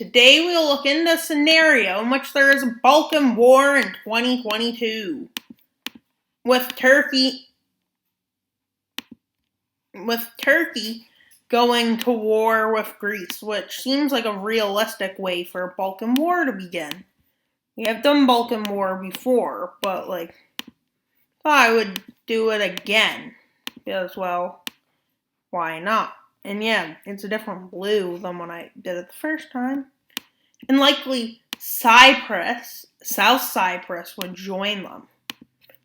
Today we will look into a scenario in which there is a Balkan War in 2022, with Turkey going to war with Greece, which seems like a realistic way for a Balkan War to begin. We have done Balkan War before, but thought I would do it again, because well, why not? And yeah, it's a different blue than when I did it the first time. And likely Cyprus, South Cyprus, would join them.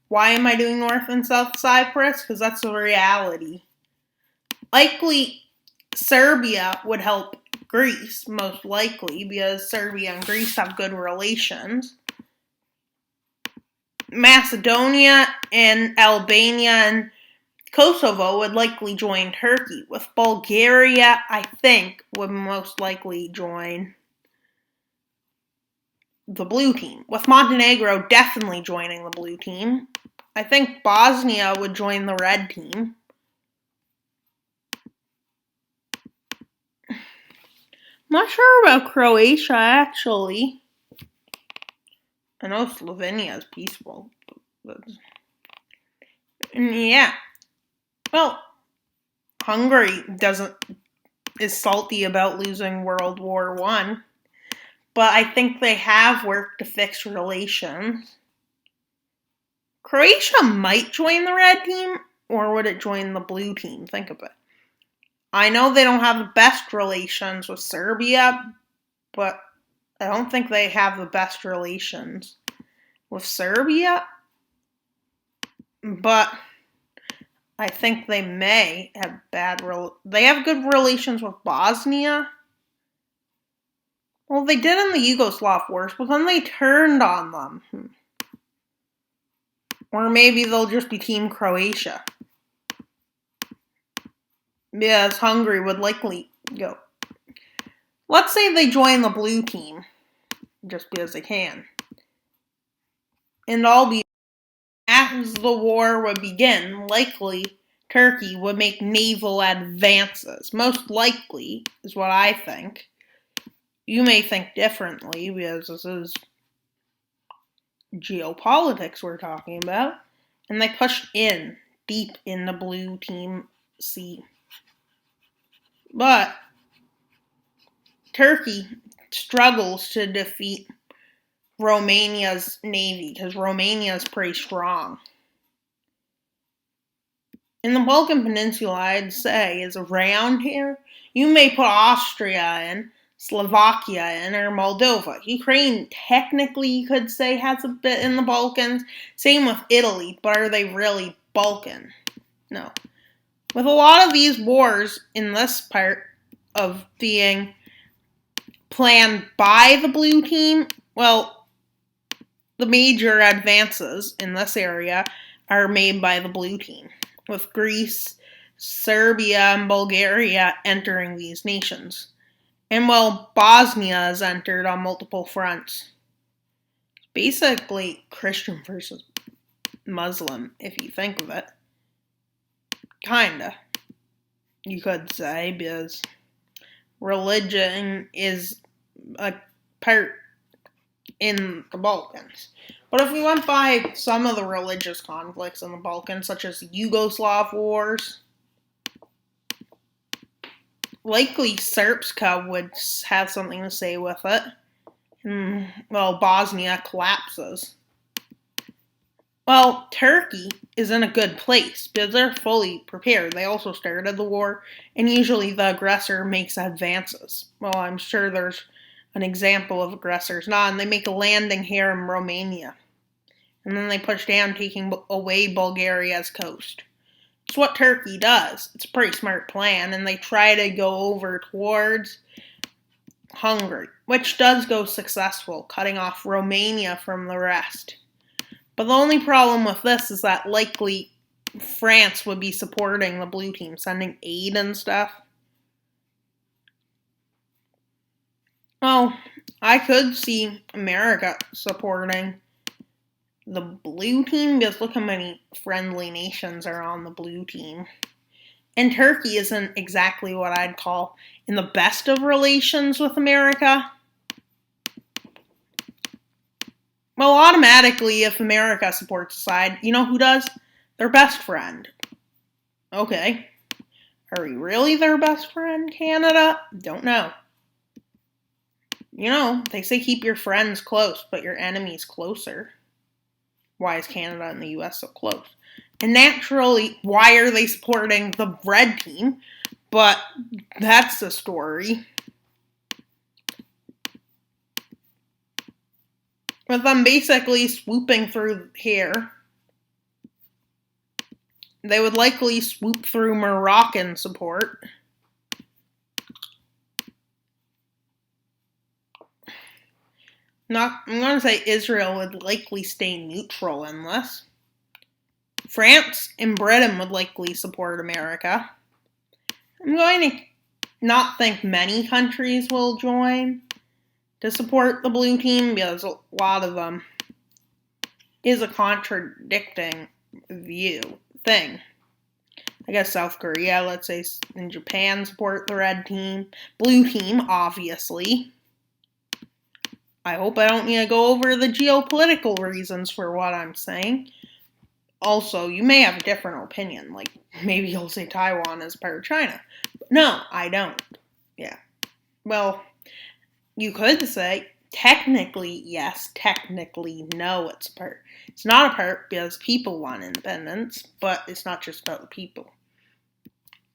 Why am I doing North and South Cyprus? Because that's the reality. Likely Serbia would help Greece, most likely, because Serbia and Greece have good relations. Macedonia and Albania and Kosovo would likely join Turkey, with Bulgaria, I think, would most likely join the blue team, with Montenegro definitely joining the blue team. I think Bosnia would join the red team. I'm not sure about Croatia, actually. I know Slovenia is peaceful. But yeah. Well, Hungary is salty about losing World War I, but I think they have worked to fix relations. Croatia might join the red team, or would it join the blue team? Think of it. I know they don't have the best relations with Serbia, but I don't think they have the best relations with Serbia. But I think they may have they have good relations with Bosnia. Well, they did in the Yugoslav wars, but then they turned on them. Or maybe they'll just be Team Croatia. Yes, Hungary would likely go. Let's say they join the blue team, just because they can. And as the war would begin, likely Turkey would make naval advances. Most likely, is what I think. You may think differently, because this is geopolitics we're talking about. And they pushed in, deep in the blue team sea. But Turkey struggles to defeat Romania's navy, because Romania is pretty strong. In the Balkan Peninsula, I'd say, is around here. You may put Austria in, Slovakia in, or Moldova. Ukraine, technically, you could say, has a bit in the Balkans. Same with Italy, but are they really Balkan? No. With a lot of these wars in this part of being planned by the blue team, well, the major advances in this area are made by the blue team, with Greece, Serbia, and Bulgaria entering these nations. And well, Bosnia is entered on multiple fronts. Basically, Christian versus Muslim, if you think of it. Kinda, you could say, because religion is a part in the Balkans. But if we went by some of the religious conflicts in the Balkans, such as the Yugoslav wars, likely Srpska would have something to say with it. Well, Bosnia collapses. Well, Turkey is in a good place because they're fully prepared. They also started the war, and usually the aggressor makes advances. Well, I'm sure there's an example of aggressors not, and they make a landing here in Romania. And then they push down, taking away Bulgaria's coast. It's what Turkey does. It's a pretty smart plan, and they try to go over towards Hungary, which does go successful, cutting off Romania from the rest. But the only problem with this is that likely France would be supporting the blue team, sending aid and stuff. Well, I could see America supporting the blue team, because look how many friendly nations are on the blue team. And Turkey isn't exactly what I'd call in the best of relations with America. Well, automatically, if America supports a side, you know who does? Their best friend. Okay. Are we really their best friend, Canada? Don't know. You know, they say keep your friends close, but your enemies closer. Why is Canada and the US so close? And naturally, why are they supporting the red team? But that's the story. With them basically swooping through here, they would likely swoop through Moroccan support. I'm going to say Israel would likely stay neutral in this. France and Britain would likely support America. I'm going to not think many countries will join to support the blue team because a lot of them is a contradicting thing. I guess South Korea, let's say, and Japan support the red team. Blue team, obviously. I hope I don't need to go over the geopolitical reasons for what I'm saying. Also, you may have a different opinion. Like, maybe you'll say Taiwan is part of China. But no, I don't. Yeah. Well, you could say, technically, yes. Technically, no, it's a part. It's not a part because people want independence, but it's not just about the people.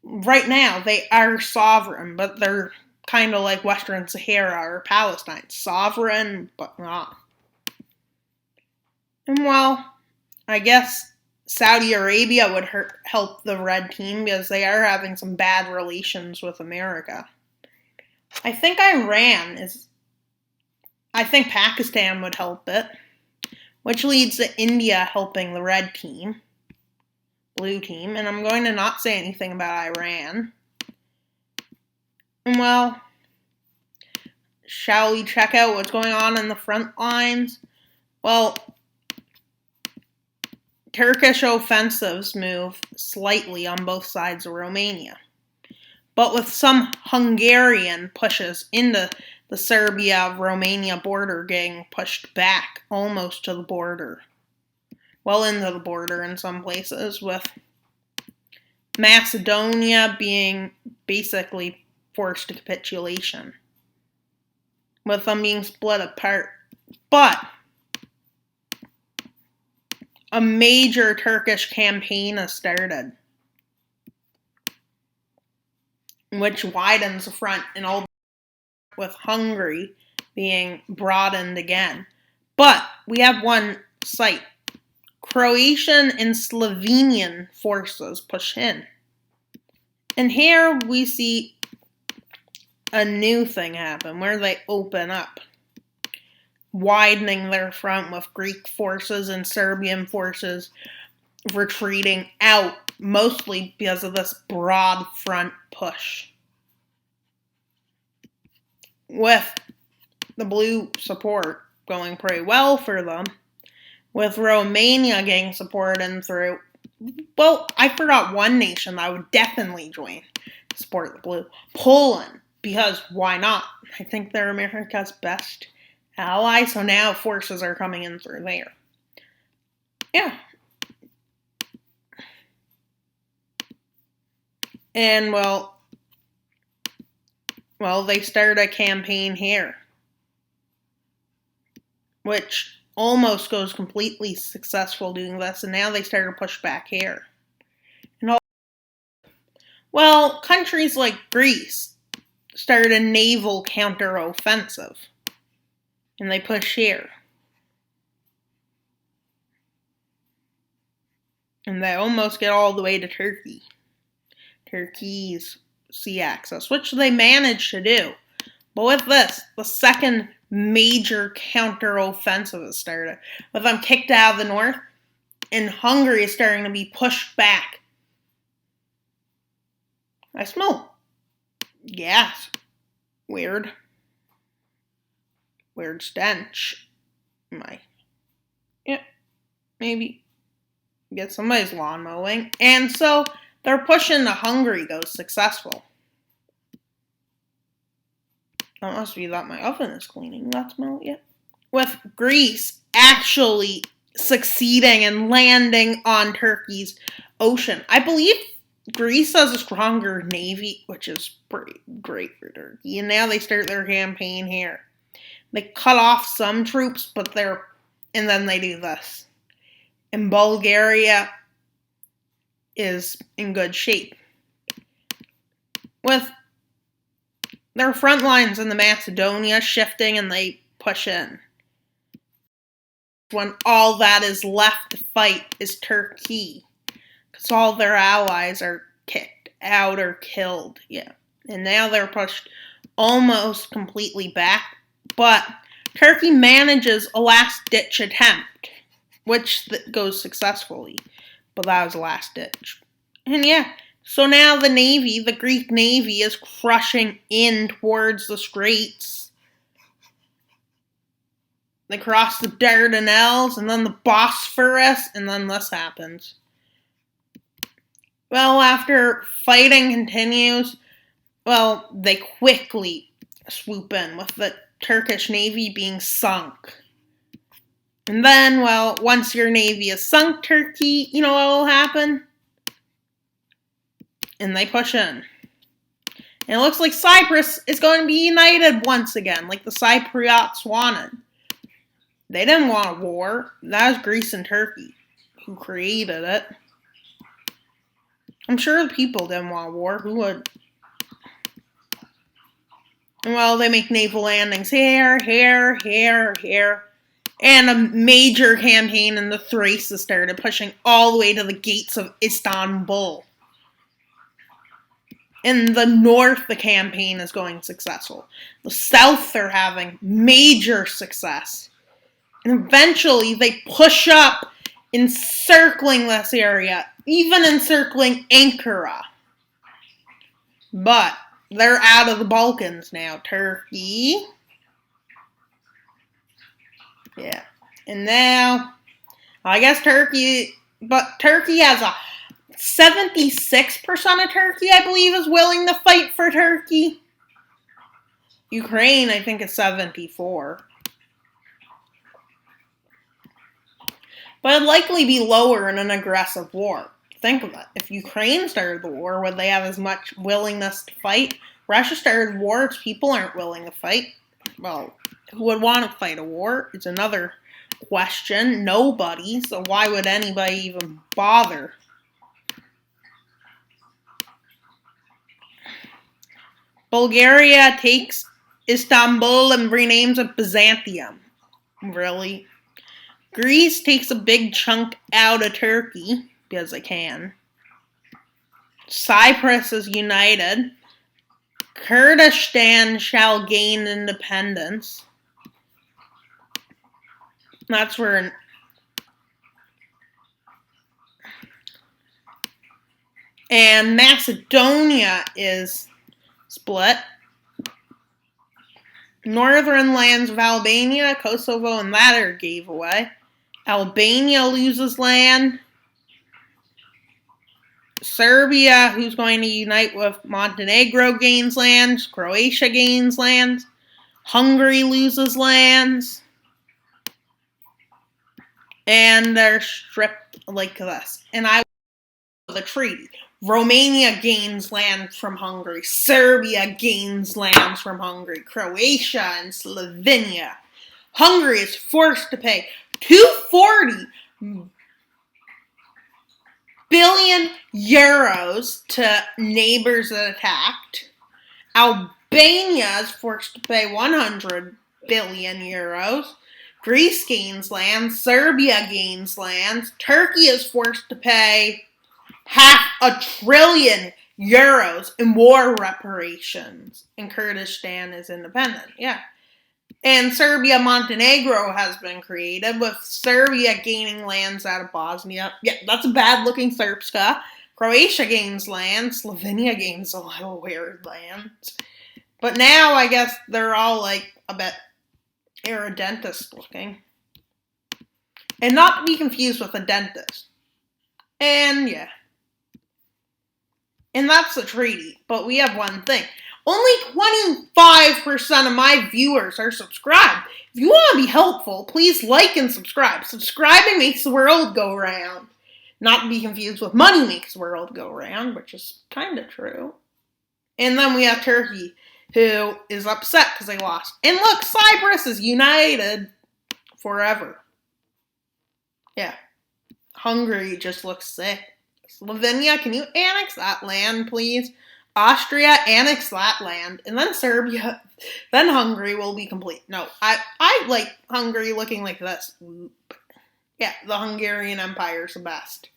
Right now, they are sovereign, but they're kind of like Western Sahara or Palestine. Sovereign, but not. And well, I guess Saudi Arabia would help the red team because they are having some bad relations with America. I think Pakistan would help it, which leads to India helping the red team, blue team, and I'm going to not say anything about Iran. And well, shall we check out what's going on in the front lines? Well, Turkish offensives move slightly on both sides of Romania, but with some Hungarian pushes into the Serbia-Romania border getting pushed back almost to the border. Well into the border in some places, with Macedonia being basically forced to capitulation, with them being split apart. But a major Turkish campaign has started, which widens the front in all, with Hungary being broadened again. But we have one site. Croatian and Slovenian forces push in. And here we see a new thing happen where they open up, widening their front with Greek forces and Serbian forces retreating out, mostly because of this broad front push. With the blue support going pretty well for them, with Romania getting support in through, well, I forgot one nation that I would definitely join to support the blue. Poland, because why not? I think they're America's best ally, so now forces are coming in through there. Yeah. And well, they started a campaign here, which almost goes completely successful doing this, and now they started to push back here. And well, countries like Greece started a naval counteroffensive, and they push here. And they almost get all the way to Turkey. Turkey's sea access, which they managed to do. But with this, the second major counteroffensive has started, with them kicked out of the north, and Hungary is starting to be pushed back. I smell gas. Weird stench. Maybe get somebody's lawn mowing. And so their push into Hungary goes successful. That must be that my oven is cleaning that smell yet. with Greece actually succeeding and landing on Turkey's ocean. I believe Greece has a stronger navy, which is pretty great for Turkey. And now they start their campaign here. They cut off some troops, and then they do this. And Bulgaria is in good shape. With their front lines in the Macedonia shifting and they push in. When all that is left to fight is Turkey. Because all their allies are kicked out or killed. Yeah. And now they're pushed almost completely back. But Turkey manages a last-ditch attempt, which goes successfully. But that was a last-ditch. And yeah, so now the Greek Navy is crushing in towards the Straits. They cross the Dardanelles and then the Bosphorus, and then this happens. Well, after fighting continues, they quickly swoop in with the Turkish Navy being sunk. And then, once your Navy is sunk, Turkey, you know what will happen? And they push in. And it looks like Cyprus is going to be united once again, like the Cypriots wanted. They didn't want a war. That was Greece and Turkey who created it. I'm sure the people didn't want a war. Who would? And they make naval landings here, here, here, here. And a major campaign in the Thrace has started, pushing all the way to the gates of Istanbul. In the north, the campaign is going successful. The south, they're having major success. And eventually, they push up, encircling this area, even encircling Ankara. But they're out of the Balkans now. Turkey. Yeah. And now, I guess Turkey has a 76% of Turkey, I believe, is willing to fight for Turkey. Ukraine, I think, is 74%. But it'd likely be lower in an aggressive war. Think of it. If Ukraine started the war, would they have as much willingness to fight? Russia started wars, people aren't willing to fight. Well, who would want to fight a war? It's another question. Nobody, so why would anybody even bother? Bulgaria takes Istanbul and renames it Byzantium. Really? Greece takes a big chunk out of Turkey, because they can. Cyprus is united. Kurdistan shall gain independence. That's where... And Macedonia is split. Northern lands of Albania, Kosovo, and Latter gave away. Albania loses land. Serbia, who's going to unite with Montenegro, gains lands. Croatia gains lands. Hungary loses lands. And they're stripped like this. And the treaty. Romania gains land from Hungary. Serbia gains lands from Hungary. Croatia and Slovenia. Hungary is forced to pay 240 billion euros to neighbors that attacked. Albania is forced to pay 100 billion euros. Greece gains land. Serbia gains lands. Turkey is forced to pay €500 billion in war reparations. And Kurdistan is independent. Yeah. And Serbia-Montenegro has been created, with Serbia gaining lands out of Bosnia. Yeah, that's a bad-looking Srpska. Croatia gains land. Slovenia gains a little weird lands. But now, I guess, they're all, a bit irredentist-looking. And not to be confused with a dentist. And, yeah. And that's the treaty. But we have one thing. Only 25% of my viewers are subscribed. If you want to be helpful, please like and subscribe. Subscribing makes the world go round. Not to be confused with money makes the world go round, which is kind of true. And then we have Turkey, who is upset because they lost. And look, Cyprus is united forever. Yeah. Hungary just looks sick. Slovenia, can you annex that land, please? Austria, annex that land. And then Serbia. Then Hungary will be complete. No, I like Hungary looking like this. Yeah, the Hungarian Empire is the best.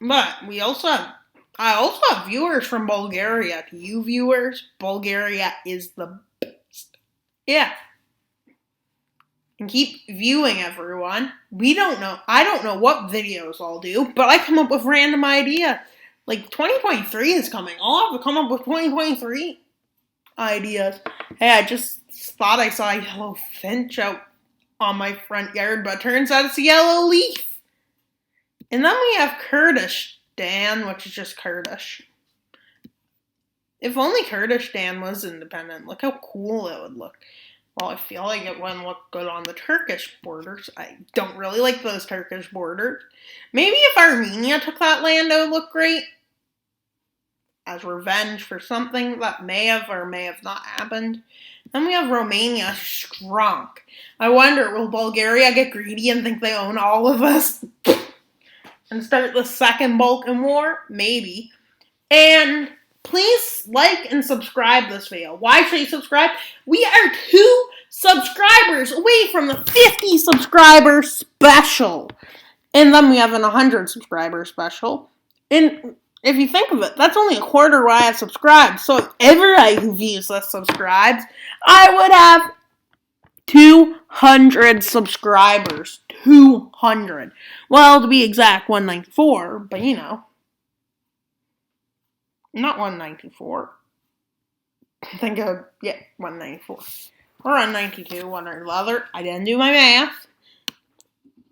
But I also have viewers from Bulgaria. To you viewers, Bulgaria is the best. Yeah. And keep viewing, everyone. I don't know what videos I'll do, but I come up with random ideas. Like 2023 is coming. I'll have to come up with 2023 ideas. Hey, I just thought I saw a yellow finch out on my front yard, but it turns out it's a yellow leaf. And then we have Kurdistan, which is just Kurdish. If only Kurdistan was independent, look how cool it would look. Well, I feel like it wouldn't look good on the Turkish borders. I don't really like those Turkish borders. Maybe if Armenia took that land, it would look great. As revenge for something that may have or may have not happened. Then we have Romania shrunk. I wonder, will Bulgaria get greedy and think they own all of us? And start the second Balkan War? Maybe. And please like and subscribe this video. Why should you subscribe? We are 2 subscribers away from the 50 subscriber special. And then we have an 100 subscriber special. And if you think of it, that's only a quarter why I've subscribed. So if everybody who views this subscribes, I would have 200 subscribers. 200. Well, to be exact, 194, but you know. Not 194. Think of, 194. Or 192, 111. I didn't do my math.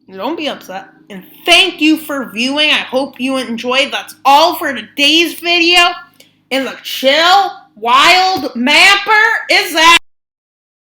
Don't be upset. And thank you for viewing. I hope you enjoyed. That's all for today's video. And the chill, wild mapper is out.